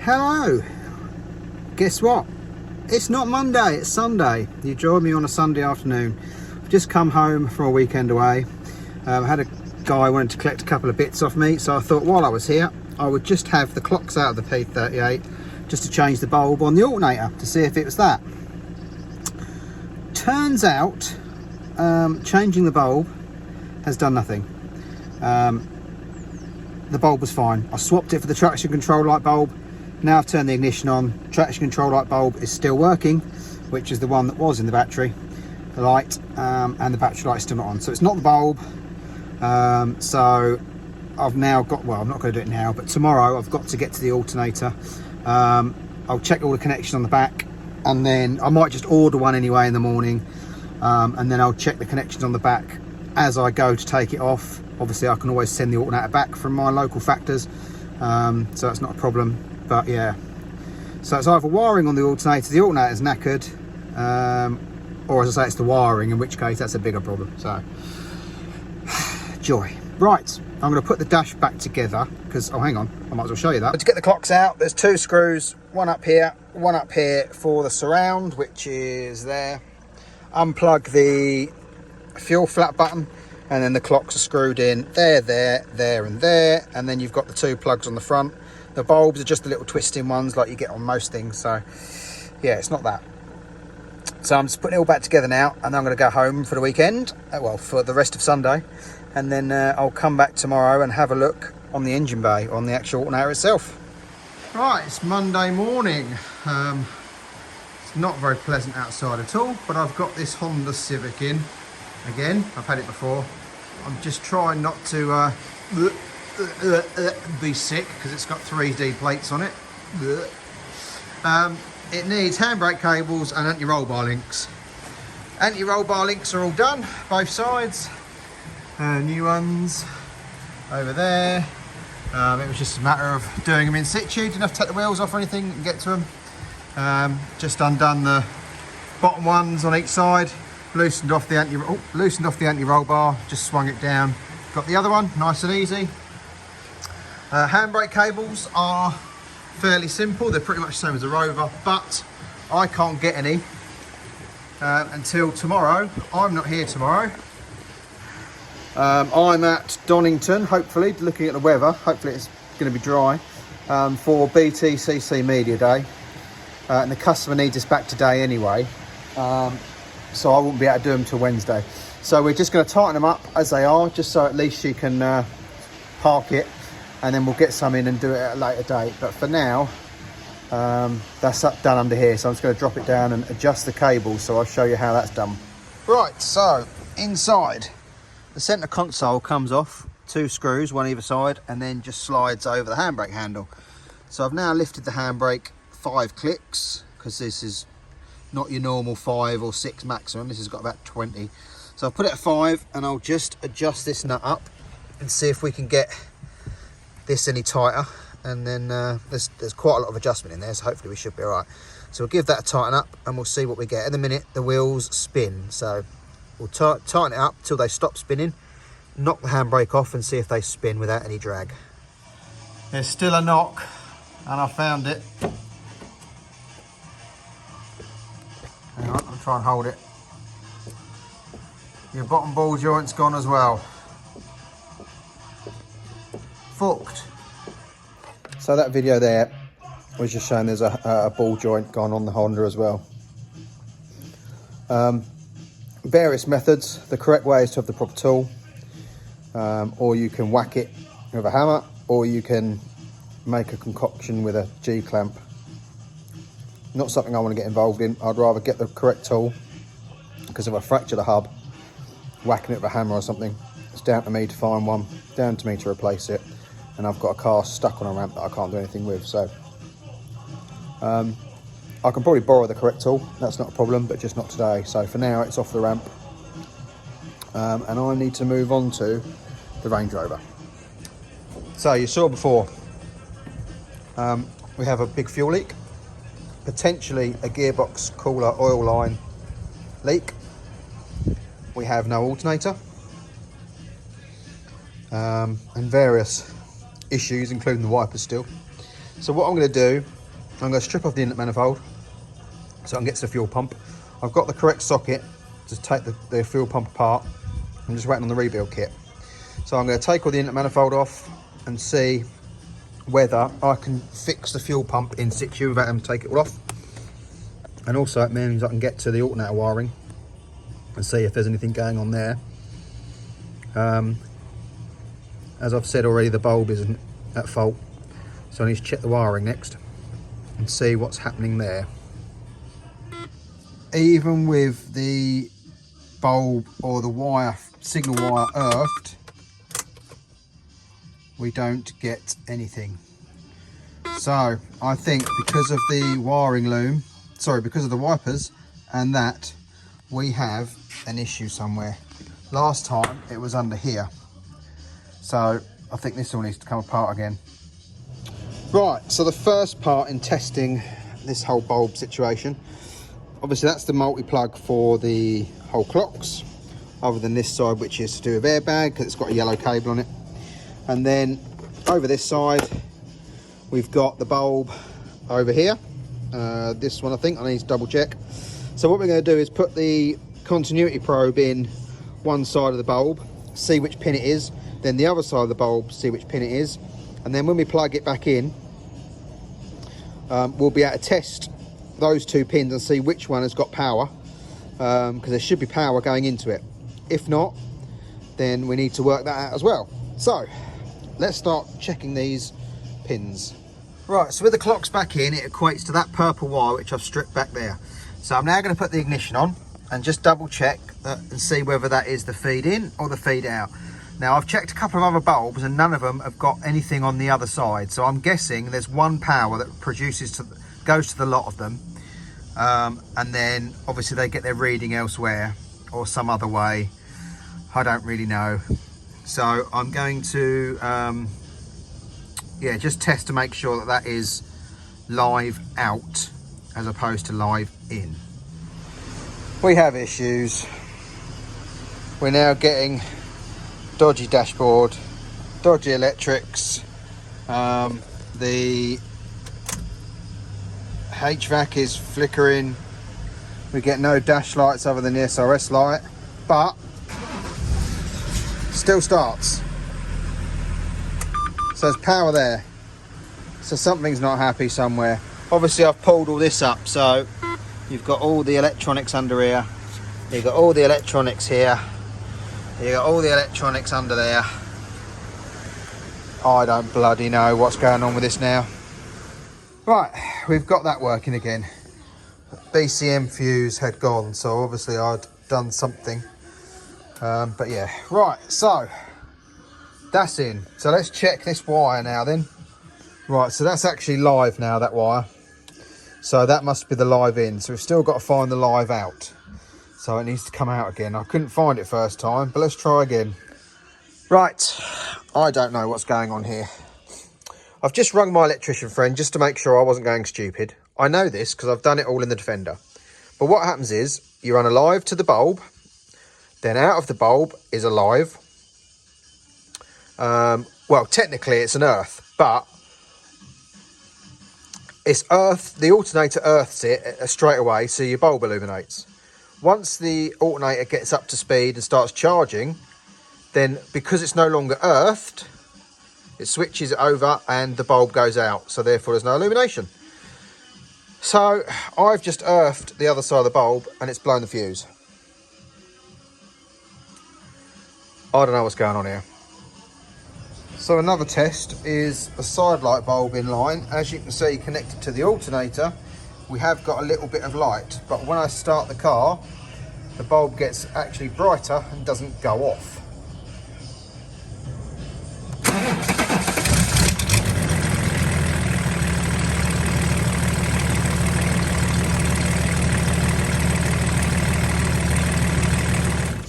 Hello. Guess what? It's not Monday, it's Sunday. You join me on a Sunday afternoon. I've just come home from a weekend away. I had a guy wanted to collect a couple of bits off me, so I thought while I was here I would just have the clocks out of the P38 just to change the bulb on the alternator to see if it was that. Turns out changing the bulb has done nothing. The bulb was fine. I swapped it for the traction control light bulb. Now I've turned the ignition on. Traction control light bulb is still working, which is the one that was in the battery, the light, and the battery light is still not on. So it's not the bulb. So I've now got, well, I'm not going to do it now, but tomorrow I've got to get to the alternator. I'll check all the connection on the back, and then I might just order one anyway in the morning, and then I'll check the connections on the back as I go to take it off. Obviously I can always send the alternator back from my local factors, so that's not a problem. But yeah, so it's either wiring on the alternator's knackered, or as I say, it's the wiring, in which case that's a bigger problem. So joy. Right, I'm going to put the dash back together because, oh hang on, I might as well show you that. To get the clocks out, there's two screws, one up here for the surround, which is there. Unplug the fuel flap button, and then the clocks are screwed in there, and there, and then you've got the two plugs on the front. The bulbs are just the little twisting ones like you get on most things, so yeah, it's not that. So I'm just putting it all back together now, and I'm going to go home for the weekend, well, for the rest of Sunday, and then I'll come back tomorrow and have a look on the engine bay, on the actual alternator itself. Right, it's Monday morning. It's not very pleasant outside at all, but I've got this Honda Civic in. Again, I've had it before. I'm just trying not to be sick because it's got 3D plates on it. It needs handbrake cables and anti-roll bar links. Anti-roll bar links are all done, both sides. New ones over there. It was just a matter of doing them in situ. Didn't have to take the wheels off or anything and get to them. Just undone the bottom ones on each side. Loosened off the anti-roll bar. Just swung it down. Got the other one, nice and easy. Handbrake cables are fairly simple. They're pretty much the same as a Rover, but I can't get any until tomorrow. I'm not here tomorrow. I'm at Donington, hopefully, looking at the weather. Hopefully it's going to be dry, for BTCC Media Day. And the customer needs us back today anyway, so I won't be able to do them till Wednesday. So we're just going to tighten them up as they are, just so at least she can park it, and then we'll get some in and do it at a later date. But for now, that's done under here, so I'm just going to drop it down and adjust the cables, so I'll show you how that's done. Right, so inside, the centre console comes off, two screws, one either side, and then just slides over the handbrake handle. So I've now lifted the handbrake 5 clicks, because this is not your normal 5 or 6 maximum. This has got about 20. So I'll put it at 5, and I'll just adjust this nut up and see if we can get this any tighter. And then there's quite a lot of adjustment in there, so hopefully we should be all right. So we'll give that a tighten up, and we'll see what we get. In a minute, the wheels spin, so we'll tighten it up till they stop spinning, knock the handbrake off, and see if they spin without any drag. There's still a knock, and I found it. Hang on, I'll try and hold it. Your bottom ball joint's gone as well. Fucked. So that video there was just showing there's a ball joint gone on the Honda as well. Various methods. The correct way is to have the proper tool, or you can whack it with a hammer, or you can make a concoction with a G-clamp. Not something I want to get involved in. I'd rather get the correct tool, because if I fracture the hub, whacking it with a hammer or something, it's down to me to find one, down to me to replace it, and I've got a car stuck on a ramp that I can't do anything with. So I can probably borrow the correct tool, that's not a problem, but just not today. So for now it's off the ramp, and I need to move on to the Range Rover. So you saw before, we have a big fuel leak, potentially a gearbox cooler oil line leak. We have no alternator, and various issues, including the wipers still. So what I'm going to do, I'm going to strip off the inlet manifold so I can get to the fuel pump. I've got the correct socket to take the fuel pump apart. I'm just waiting on the rebuild kit. So I'm going to take all the inlet manifold off and see whether I can fix the fuel pump in situ without having to take it all off. And also it means I can get to the alternator wiring and see if there's anything going on there. As I've said already, the bulb isn't at fault, so I need to check the wiring next and see what's happening there. Even with the bulb or the wire, signal wire earthed, we don't get anything. So I think because of the wiring loom, sorry, because of the wipers and that, we have an issue somewhere. Last time it was under here. So I think this all needs to come apart again. Right, so the first part in testing this whole bulb situation, obviously that's the multi-plug for the whole clocks, other than this side, which is to do with airbag, because it's got a yellow cable on it. And then over this side, we've got the bulb over here. This one, I think, I need to double check. So what we're going to do is put the continuity probe in one side of the bulb, see which pin it is, then the other side of the bulb, see which pin it is, and then when we plug it back in, we'll be able to test those two pins and see which one has got power, because there should be power going into it. If not, then we need to work that out as well. So let's start checking these pins. Right, so with the clocks back in, it equates to that purple wire which I've stripped back there. So I'm now going to put the ignition on and just double check that and see whether that is the feed in or the feed out. Now I've checked a couple of other bulbs and none of them have got anything on the other side. So I'm guessing there's one power that goes to the lot of them. And then obviously they get their reading elsewhere or some other way. I don't really know. So I'm going to yeah, just test to make sure that that is live out as opposed to live in. We have issues. We're now getting dodgy dashboard, dodgy electrics. The HVAC is flickering. We get no dash lights other than the SRS light, but still starts. So there's power there. So something's not happy somewhere. Obviously I've pulled all this up, so you've got all the electronics under here. You've got all the electronics here. You've got all the electronics under there. I don't bloody know what's going on with this now. Right, we've got that working again. BCM fuse had gone, so obviously I'd done something. But yeah, right, so that's in. So let's check this wire now then. Right, so that's actually live now, that wire. So that must be the live in. So we've still got to find the live out. So it needs to come out again. I couldn't find it first time, but let's try again. Right, I don't know what's going on here. I've just rung my electrician friend just to make sure I wasn't going stupid. I know this because I've done it all in the Defender. But what happens is you run a live to the bulb, then out of the bulb is a live. Well, technically it's an earth, but it's earth. The alternator earths it straight away, so your bulb illuminates. Once the alternator gets up to speed and starts charging, then because it's no longer earthed, it switches it over and the bulb goes out. So therefore there's no illumination. So I've just earthed the other side of the bulb and it's blown the fuse. I don't know what's going on here. So another test is a side light bulb in line. As you can see, connected to the alternator, we have got a little bit of light, but when I start the car, the bulb gets actually brighter and doesn't go off.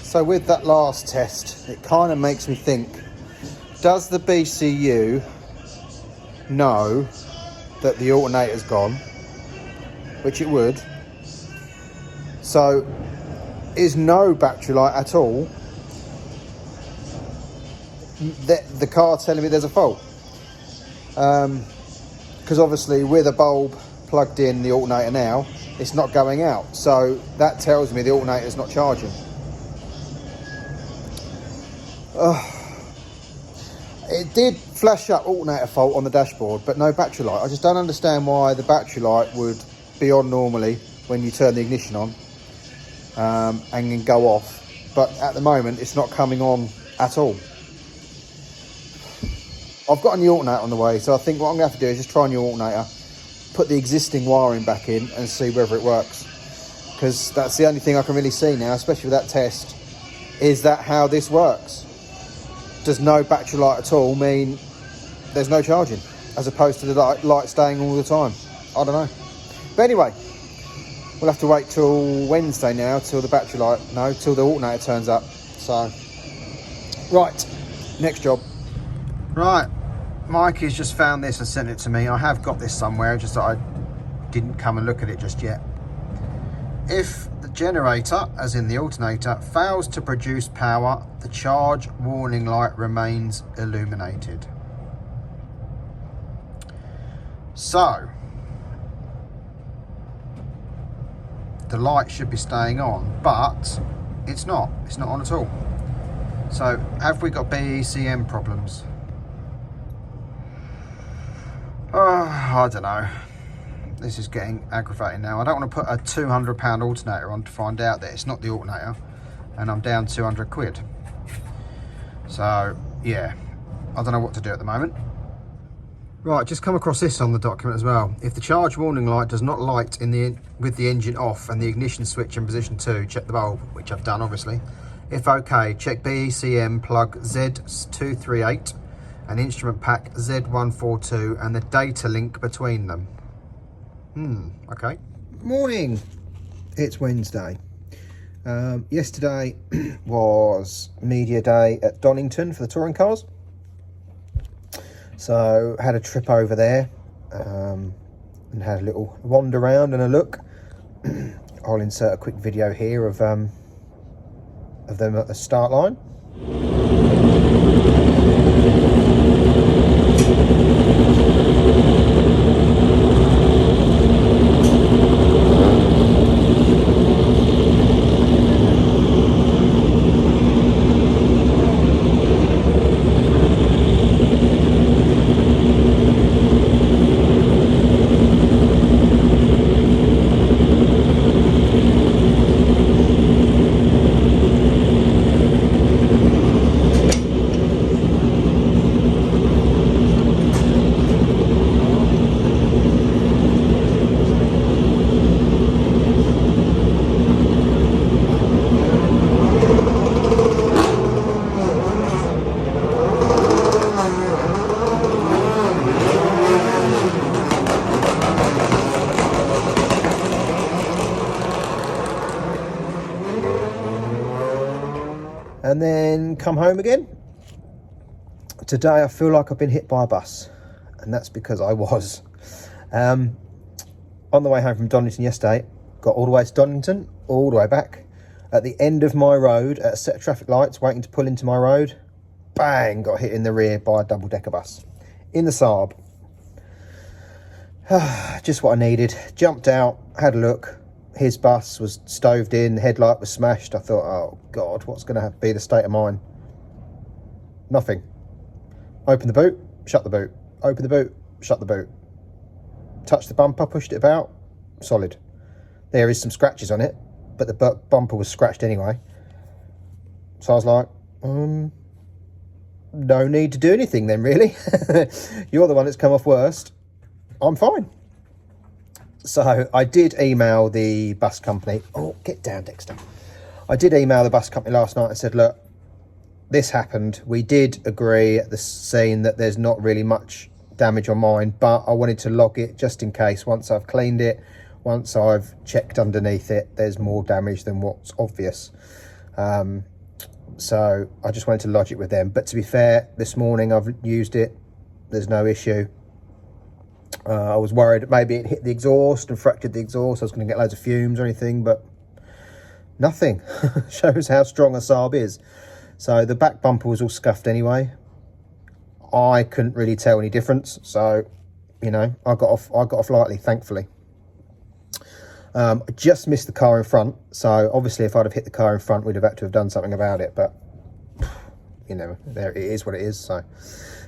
So with that last test, it kind of makes me think, does the BCU know that the alternator's gone? Which it would. So is no battery light at all the car telling me there's a fault? Because because obviously with a bulb plugged in the alternator now, it's not going out, so that tells me the alternator is not charging. It did flash up alternator fault on the dashboard, but no battery light. I just don't understand why the battery light would be on normally when you turn the ignition on and then go off, but at the moment it's not coming on at all. I've got a new alternator on the way, so I think what I'm going to have to do is just try a new alternator, put the existing wiring back in and see whether it works, because that's the only thing I can really see now, especially with that test. Is that how this works? Does no battery light at all mean there's no charging, as opposed to the light staying all the time? I don't know. But anyway, we'll have to wait till Wednesday now, till the battery light, no, till the alternator turns up. So, right, next job. Right, Mikey's just found this and sent it to me. I have got this somewhere, just that I didn't come and look at it just yet. If the generator, as in the alternator, fails to produce power, the charge warning light remains illuminated. So, the light should be staying on, but it's not on at all. So, have we got BECM problems? I don't know. This is getting aggravating now. I don't want to put a £200 alternator on to find out that it's not the alternator, and I'm down 200 quid. So yeah, I don't know what to do at the moment. Right, just come across this on the document as well. If the charge warning light does not light with the engine off and the ignition switch in position 2, check the bulb, which I've done obviously. If okay, check BECM plug Z238 and instrument pack Z142 and the data link between them. Okay. Morning. It's Wednesday. Yesterday was media day at Donington for the touring cars. So had a trip over there and had a little wander around and a look. I'll insert a quick video here of them at the start line. And then come home again. Today I feel like I've been hit by a bus, and that's because I was. On the way home from Donington yesterday, got all the way to Donington, all the way back. At the end of my road, at a set of traffic lights, waiting to pull into my road, bang, got hit in the rear by a double-decker bus. In the Saab. Just what I needed. Jumped out, had a look. His bus was stoved in, the headlight was smashed. I thought, oh God, what's going to be the state of mine? Nothing. Open the boot, shut the boot. Open the boot, shut the boot. Touched the bumper, pushed it about, solid. There is some scratches on it, but the bumper was scratched anyway. So I was like, no need to do anything then, really. You're the one that's come off worst. I'm fine. So I did email the bus company. Oh, get down, Dexter. I did email the bus company last night and said, look, this happened. We did agree at the scene that there's not really much damage on mine, but I wanted to log it just in case. Once I've cleaned it, once I've checked underneath it, there's more damage than what's obvious. So I just wanted to lodge it with them. But to be fair, this morning I've used it. There's no issue. I was worried that maybe it hit the exhaust and fractured the exhaust. I was going to get loads of fumes or anything, but nothing. Shows how strong a Saab is. So the back bumper was all scuffed anyway. I couldn't really tell any difference, so you know, I got off lightly, thankfully. I just missed the car in front, so obviously if I'd have hit the car in front, we'd have had to have done something about it, but you know, there it is what it is. So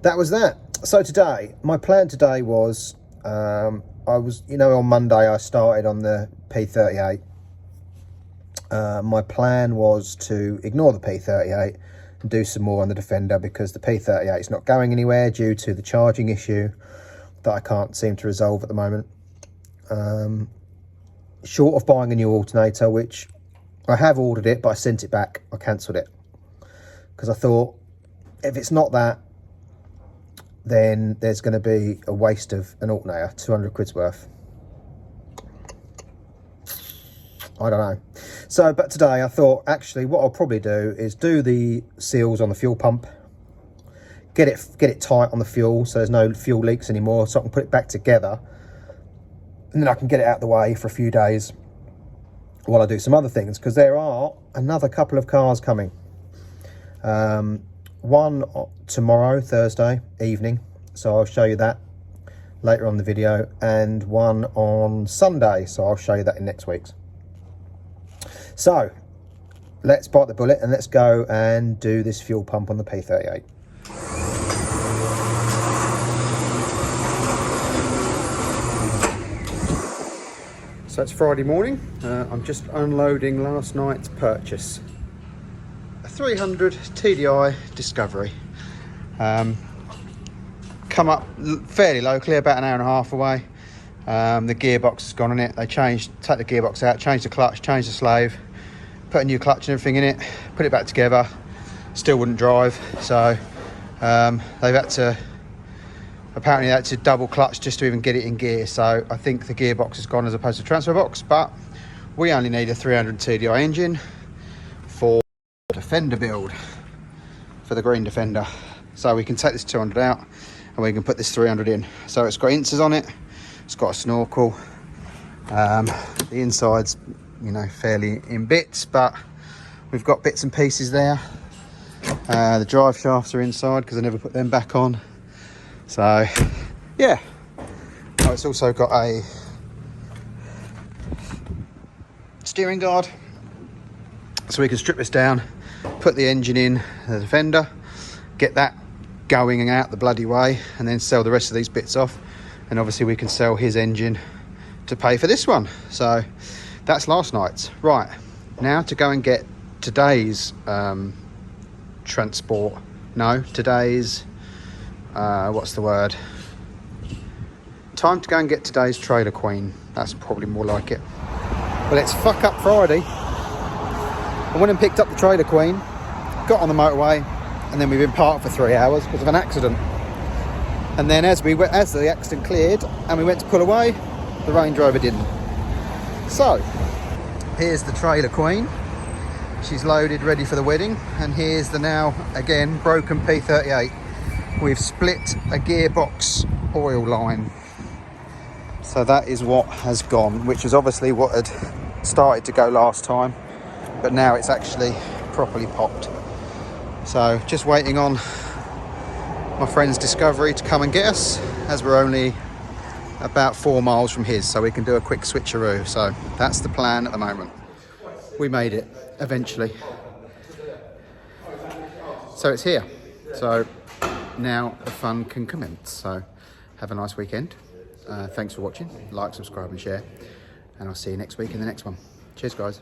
that was that. So today, my plan today was, I was, you know, on Monday I started on the P38. My plan was to ignore the P38 and do some more on the Defender, because the P38 is not going anywhere due to the charging issue that I can't seem to resolve at the moment. Short of buying a new alternator, which I have ordered it, but I sent it back. I cancelled it because I thought if it's not that, then there's going to be a waste of an alternator, 200 quid's worth. I don't know. So, but today I thought, actually, what I'll probably do is do the seals on the fuel pump, get it tight on the fuel so there's no fuel leaks anymore, so I can put it back together, and then I can get it out of the way for a few days while I do some other things, because there are another couple of cars coming. One tomorrow, Thursday evening, so I'll show you that later on the video, and one on Sunday, so I'll show you that in next week's. So let's bite the bullet and let's go and do this fuel pump on the P38. So it's Friday morning. I'm just unloading last night's purchase. A 300 TDI Discovery. Come up fairly locally, about an hour and a half away. The gearbox has gone on it. They take the gearbox out, change the clutch, change the slave, put a new clutch and everything in it, put it back together. Still wouldn't drive, so they've had to, apparently they had to double clutch just to even get it in gear. So I think the gearbox has gone as opposed to transfer box, but we only need a 300 TDI engine for the Defender build, for the green Defender. So we can take this 200 out and we can put this 300 in. So it's got inserts on it, it's got a snorkel. The inside's, you know, fairly in bits, but we've got bits and pieces there. The drive shafts are inside because I never put them back on. So yeah, oh, it's also got a steering guard, so we can strip this down, put the engine in the Defender, get that going and out the bloody way, and then sell the rest of these bits off, and obviously we can sell his engine to pay for this one. So that's last night's. Right, now to go and get today's transport. No, today's what's the word? Time to go and get today's trailer queen. That's probably more like it. Well, it's fuck up Friday. I went and picked up the trailer queen, got on the motorway, and then we've been parked for 3 hours because of an accident. And then as the accident cleared and we went to pull away, the Range Rover didn't. So here's the trailer queen. She's loaded, ready for the wedding. And here's the now again broken P38. We've split a gearbox oil line. So that is what has gone, which is obviously what had started to go last time, but now it's actually properly popped. So just waiting on my friend's Discovery to come and get us, as we're only about 4 miles from his, so we can do a quick switcheroo. So that's the plan at the moment. We made it eventually. So it's here. So now the fun can commence. So have a nice weekend. Thanks for watching. Like, subscribe and share, and I'll see you next week in the next one. Cheers guys.